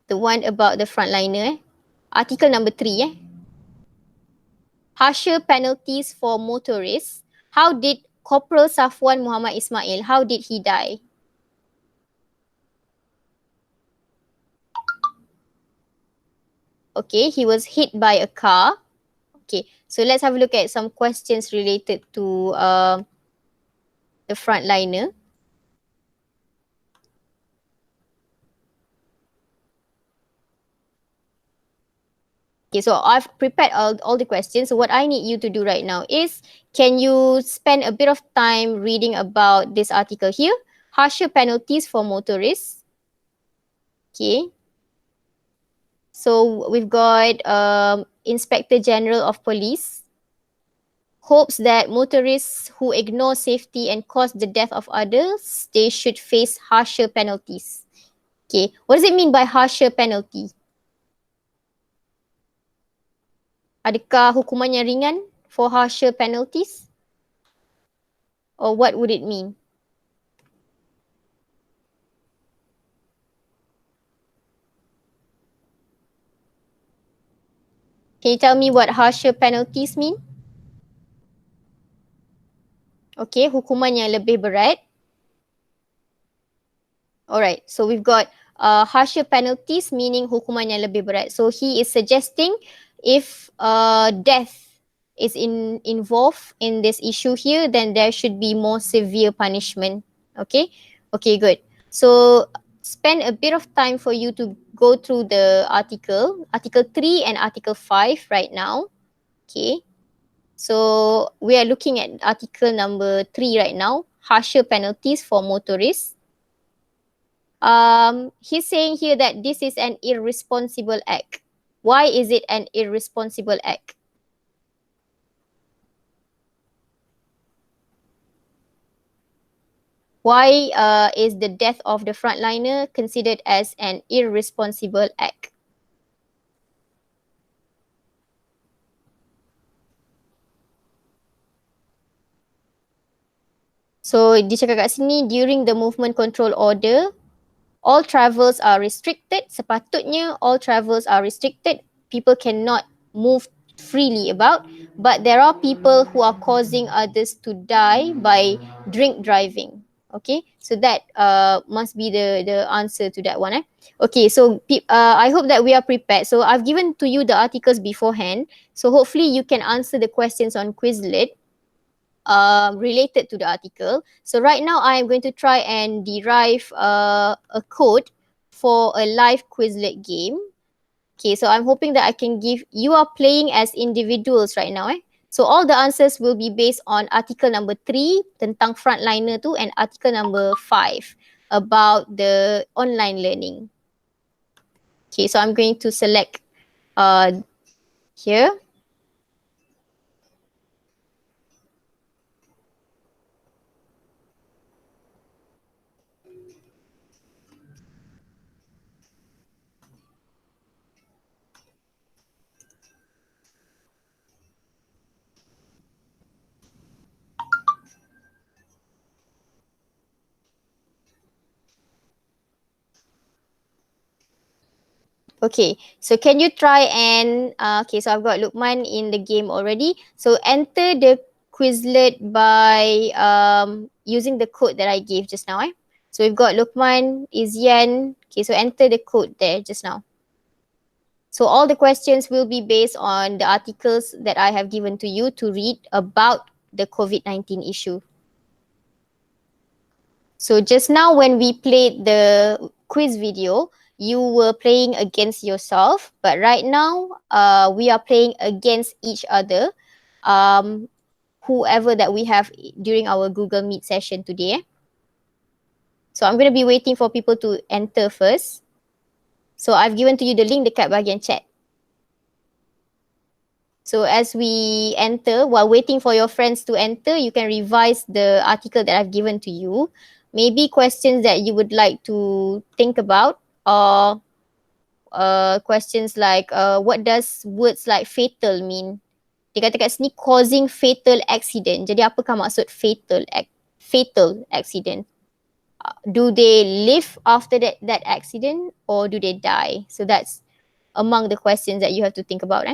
The one about the frontliner. Article number 3. Harsher penalties for motorists. How did Corporal Safwan Muhammad Ismail, how did he die? Okay, he was hit by a car. Okay, so let's have a look at some questions related to the frontliner. Okay, so I've prepared all the questions. So what I need you to do right now is, can you spend a bit of time reading about this article here? Harsher penalties for motorists. Okay. So we've got Inspector General of Police hopes that motorists who ignore safety and cause the death of others, they should face harsher penalties. Okay, what does it mean by harsher penalty? Adakah hukumannya ringan for harsher penalties? Or what would it mean? Can you tell me what harsher penalties mean? Okay, hukuman yang lebih berat. Alright, so we've got harsher penalties meaning hukuman yang lebih berat. So he is suggesting if death is involved in this issue here, then there should be more severe punishment. Okay, okay, good. So spend a bit of time for you to go through the article 3 and article 5 right now. Okay, so we are looking at article number 3 right now, harsher penalties for motorists. He's saying here that this is an irresponsible act. Why is it an irresponsible act? Why is the death of the frontliner considered as an irresponsible act? So dia cakap kat sini, during the movement control order, all travels are restricted. Sepatutnya all travels are restricted. People cannot move freely about, but there are people who are causing others to die by drink driving. Okay, so that must be the answer to that one. Okay, so I hope that we are prepared. So I've given to you the articles beforehand. So hopefully you can answer the questions on Quizlet related to the article. So right now I am going to try and derive a code for a live Quizlet game. Okay, so I'm hoping that I can give, you are playing as individuals right now. So all the answers will be based on article number 3 tentang frontliner tu and article number 5 about the online learning. Okay, so I'm going to select here. Okay, so can you try and okay, so I've got Lukman in the game already. So enter the Quizlet by using the code that I gave just now. So we've got Lukman, Izian. Okay, so enter the code there just now. So all the questions will be based on the articles that I have given to you to read about the COVID-19 issue. So just now when we played the quiz video, you were playing against yourself, but right now we are playing against each other, whoever that we have during our Google Meet session today. So I'm going to be waiting for people to enter first. So I've given to you the link dekat bahagian chat. So as we enter, while waiting for your friends to enter, you can revise the article that I've given to you. Maybe questions that you would like to think about, or questions like what does words like fatal mean? Dia kata kat sini causing fatal accident. Jadi apakah maksud fatal accident? Do they live after that accident or do they die? So that's among the questions that you have to think about.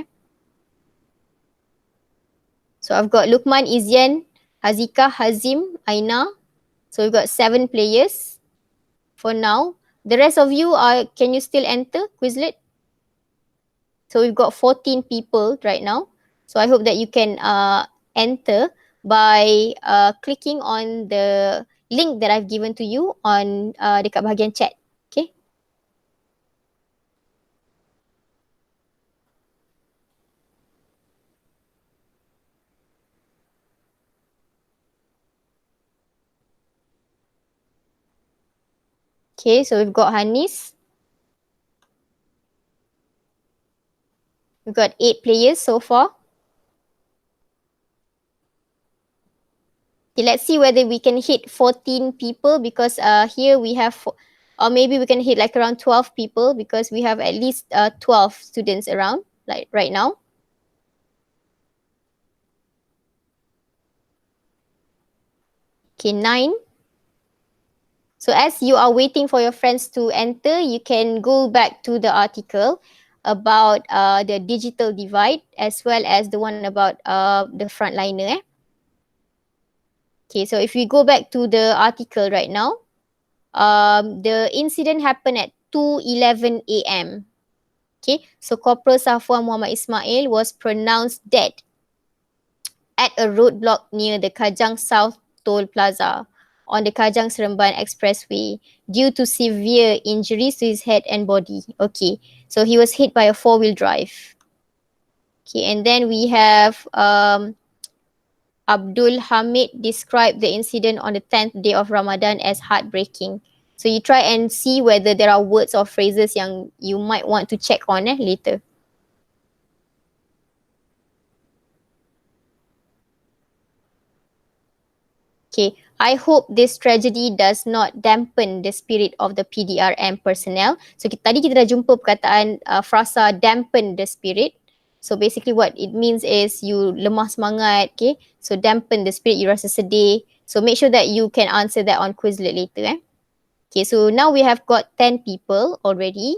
So I've got Lukman, Izian, Hazika, Hazim, Aina. So we've got 7 players for now. The rest of you can you still enter Quizlet? So we've got 14 people right now. So I hope that you can enter by clicking on the link that I've given to you on dekat bahagian chat. Okay. Okay, so we've got Hanis. We've got 8 players so far. Okay, let's see whether we can hit 14 people because here we have, or maybe we can hit like around 12 people because we have at least 12 students around like right now. Okay, 9. So as you are waiting for your friends to enter, you can go back to the article about the digital divide as well as the one about the frontliner. Okay, so if we go back to the article right now, the incident happened at 2:11 a.m. Okay, so Corporal Safwan Muhammad Ismail was pronounced dead at a roadblock near the Kajang South Toll Plaza on the Kajang Seremban Expressway due to severe injuries to his head and body. Okay, so he was hit by a 4-wheel drive. Okay, and then we have Abdul Hamid described the incident on the 10th day of Ramadan as heartbreaking. So you try and see whether there are words or phrases yang you might want to check on later. Okay, I hope this tragedy does not dampen the spirit of the PDRM personnel. So tadi kita dah jumpa perkataan frasa dampen the spirit. So basically what it means is you lemah semangat, okay? So dampen the spirit, you rasa sedih. So make sure that you can answer that on Quizlet later. Okay, so now we have got 10 people already.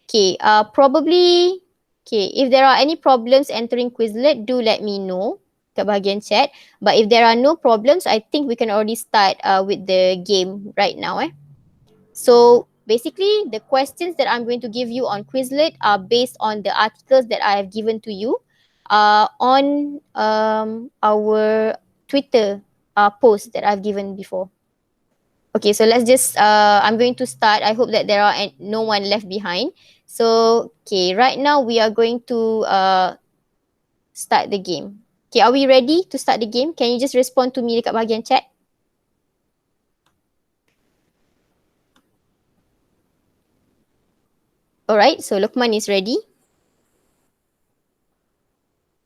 Okay, probably, okay, if there are any problems entering Quizlet, do let me know kat bahagian chat. But if there are no problems, I think we can already start with the game right now. So basically, the questions that I'm going to give you on Quizlet are based on the articles that I have given to you on our Twitter post that I've given before. Okay, so let's just, I'm going to start. I hope that there are no one left behind. So, okay, right now we are going to start the game. Okay, are we ready to start the game? Can you just respond to me dekat bahagian chat? Alright, so Luqman is ready.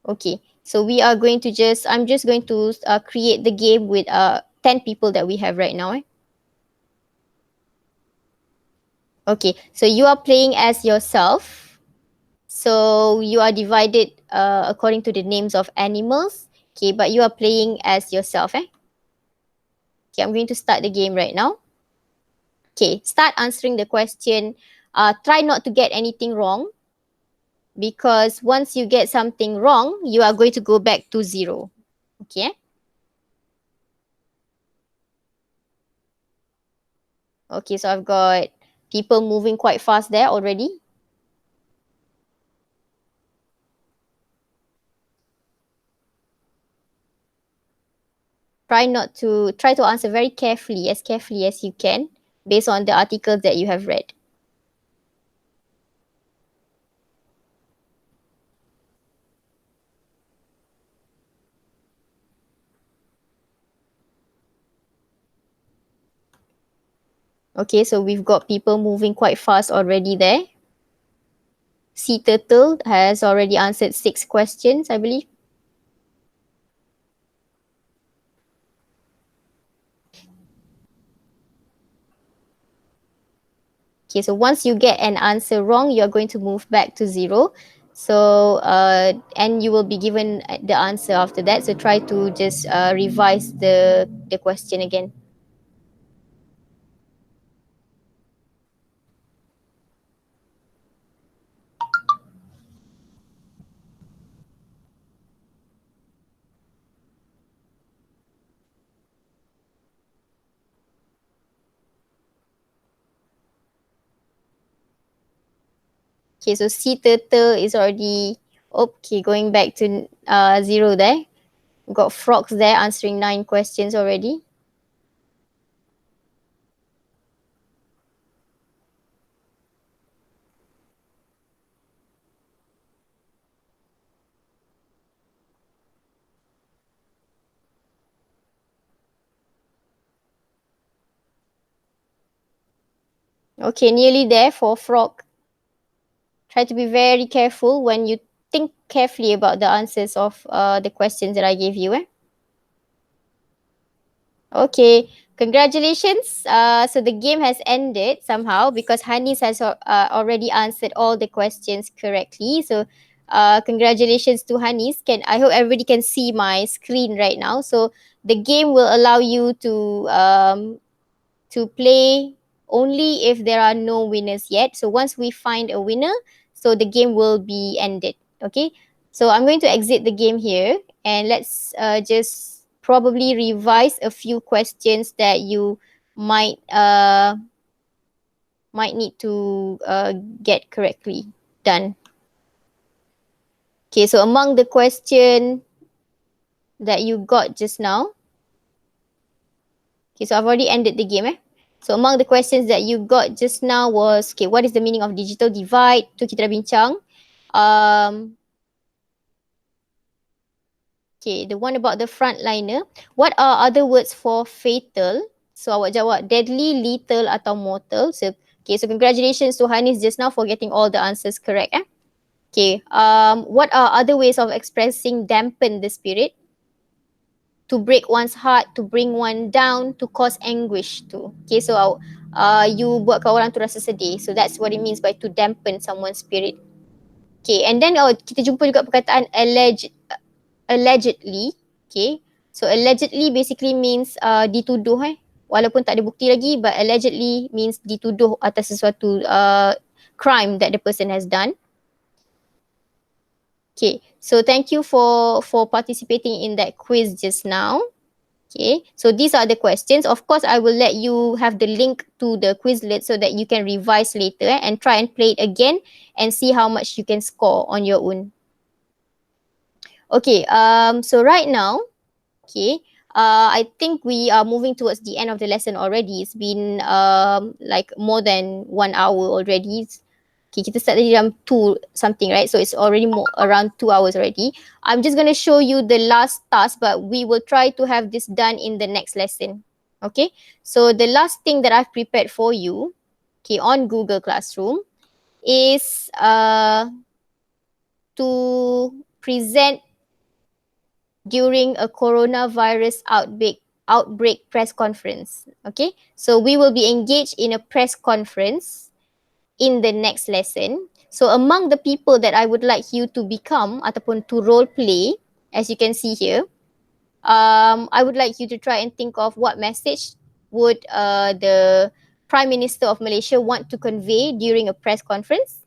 Okay, so we are going to I'm just going to create the game with 10 people that we have right now. Okay, so you are playing as yourself. So you are divided according to the names of animals. Okay, but you are playing as yourself. Okay, I'm going to start the game right now. Okay, start answering the question. Try not to get anything wrong, because once you get something wrong, you are going to go back to 0. Okay. Okay, so I've got people moving quite fast there already. Try to answer very carefully as you can, based on the articles that you have read. Okay, so we've got people moving quite fast already there. Sea Turtle has already answered 6 questions, I believe. Okay, so once you get an answer wrong, you're going to move back to 0. So, and you will be given the answer after that. So try to just revise the question again. Okay, so Sea Turtle is already, okay, going back to 0 there. Got frogs there answering 9 questions already. Okay, nearly there for frog. Try to be very careful when you think carefully about the answers of the questions that I gave you. Okay, congratulations. So the game has ended somehow because Hanis has already answered all the questions correctly. So congratulations to Hanis. I hope everybody can see my screen right now. So the game will allow you to play only if there are no winners yet. So once we find a winner, so the game will be ended. Okay. So I'm going to exit the game here, and let's just probably revise a few questions that you might need to get correctly done. Okay, so among the question that you got just now, okay, so I've already ended the game. So among the questions that you got just now was, okay, what is the meaning of digital divide? Tu kita dah bincang. Okay, the one about the frontliner. What are other words for fatal? So awak jawab deadly, lethal atau mortal. So, okay, so congratulations to Hanis just now for getting all the answers correct. Okay, what are other ways of expressing dampen the spirit? To break one's heart, to bring one down, to cause anguish to. Okay, so you buatkan orang tu rasa sedih. So that's what it means by to dampen someone's spirit. Okay, and then kita jumpa juga perkataan allegedly. Okay, so allegedly basically means dituduh walaupun tak ada bukti lagi, but allegedly means dituduh atas sesuatu crime that the person has done. Okay, so thank you for participating in that quiz just now. Okay, so these are the questions. Of course, I will let you have the link to the Quizlet so that you can revise later and try and play it again and see how much you can score on your own. Okay, so right now, okay, I think we are moving towards the end of the lesson already. It's been like more than 1 hour already. Okay, kita start tadi jam 2 something, right? So it's already around 2 hours already. I'm just going to show you the last task, but we will try to have this done in the next lesson. Okay, so the last thing that I've prepared for you, okay, on Google Classroom is to present during a coronavirus outbreak press conference. Okay, so we will be engaged in a press conference in the next lesson. So among the people that I would like you to become ataupun to role play, as you can see here, I would like you to try and think of what message would the Prime Minister of Malaysia want to convey during a press conference.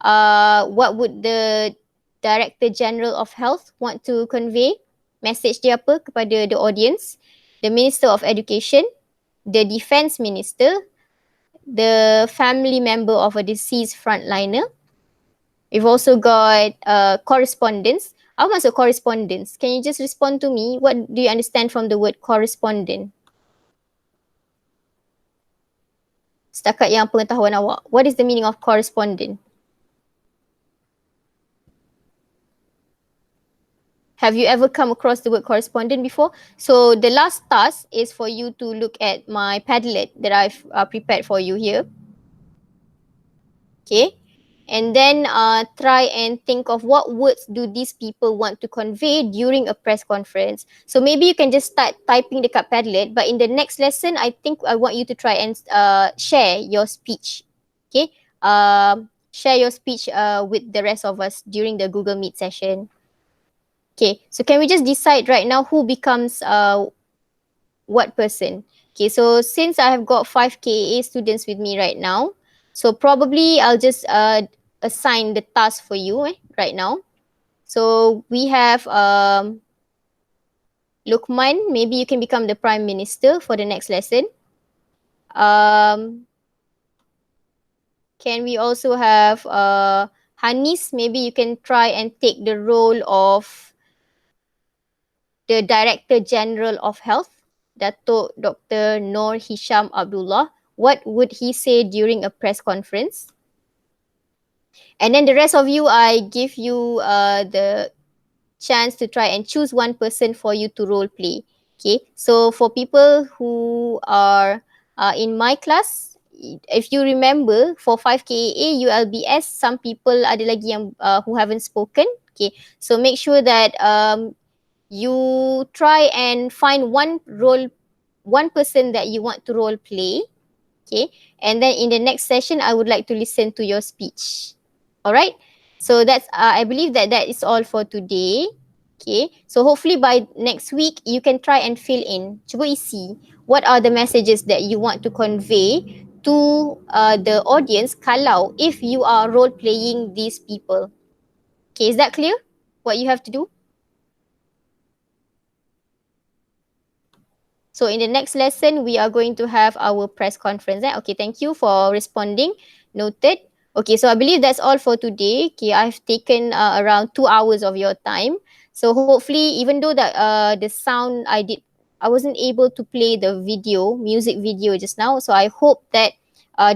What would the Director General of Health want to convey? Message dia apa kepada the audience? The Minister of Education, the Defence Minister, the family member of a deceased frontliner. We've also got correspondence. Apa maksud correspondence? Can you just respond to me? What do you understand from the word correspondent? Setakat yang pengetahuan awak, what is the meaning of correspondent? Have you ever come across the word correspondent before? So the last task is for you to look at my Padlet that I've prepared for you here. Okay. And then try and think of what words do these people want to convey during a press conference. So maybe you can just start typing dekat Padlet, but in the next lesson, I think I want you to try and share your speech. Okay. Share your speech with the rest of us during the Google Meet session. Okay, so can we just decide right now who becomes what person? Okay, so since I have got 5 KAA students with me right now, so probably I'll just assign the task for you right now. So we have Lukman, maybe you can become the Prime Minister for the next lesson. Can we also have Hanis, maybe you can try and take the role of the Director General of Health, Dato Dr. Noor Hisham Abdullah. What would he say during a press conference? And then the rest of you, I give you the chance to try and choose one person for you to role play. Okay, so for people who are in my class, if you remember, for 5KAA, ULBS, some people ada lagi yang who haven't spoken. Okay, so make sure that you try and find one person that you want to role play. Okay, and then in the next session, I would like to listen to your speech. All right, so that's I believe that is all for today. Okay, so hopefully by next week you can try and fill in. Cuba isi what are the messages that you want to convey to the audience kalau if you are role playing these people. Okay, is that clear? What you have to do? So in the next lesson, we are going to have our press conference. Okay, thank you for responding. Noted. Okay, so I believe that's all for today. Okay, I've taken around 2 hours of your time. So hopefully, even though that the sound I wasn't able to play the music video just now. So I hope that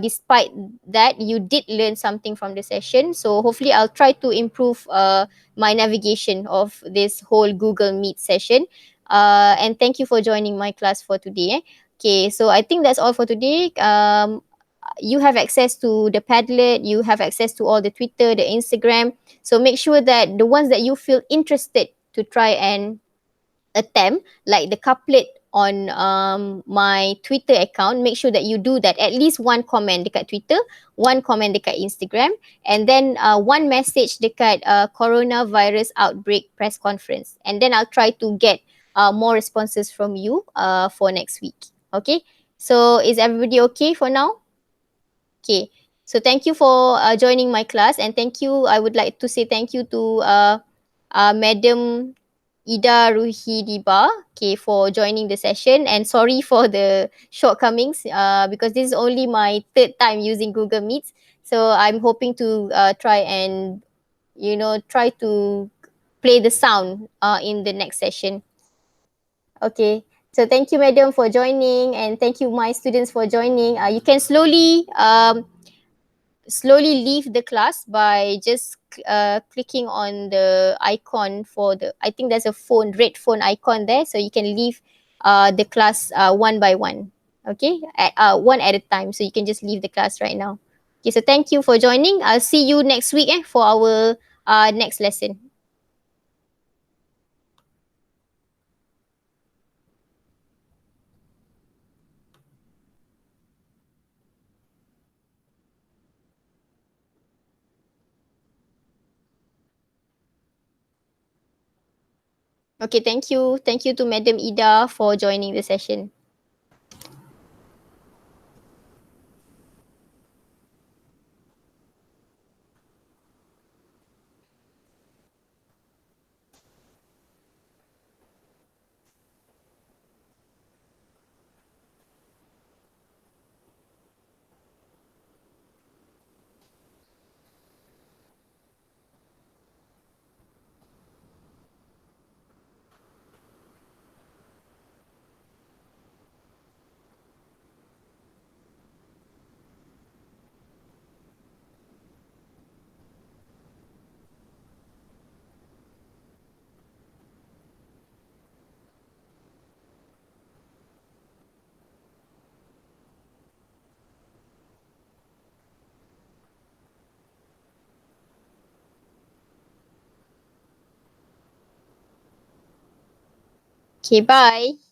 despite that, you did learn something from the session. So hopefully, I'll try to improve my navigation of this whole Google Meet session. And thank you for joining my class for today. Okay, so I think that's all for today. You have access to the Padlet, you have access to all the Twitter, the Instagram. So make sure that the ones that you feel interested to try and attempt, like the couplet on my Twitter account, make sure that you do that. At least one comment dekat Twitter, one comment dekat Instagram, and then one message dekat coronavirus outbreak press conference. And then I'll try to get more responses from you for next week. Okay, so is everybody okay for now? Okay, so thank you for joining my class, and thank you. I would like to say thank you to Madam Ida Ruhidiba, okay, for joining the session, and sorry for the shortcomings because this is only my 3rd time using Google Meets. So I'm hoping to try and try to play the sound in the next session. Okay, so thank you, madam, for joining, and thank you, my students, for joining. You can slowly slowly leave the class by just clicking on the icon for the, I think there's a phone, red phone icon there, so you can leave the class one by one. Okay, one at a time, so you can just leave the class right now. Okay, so thank you for joining. I'll see you next week for our next lesson. Okay, thank you. Thank you to Madam Ida for joining the session. Okay, bye.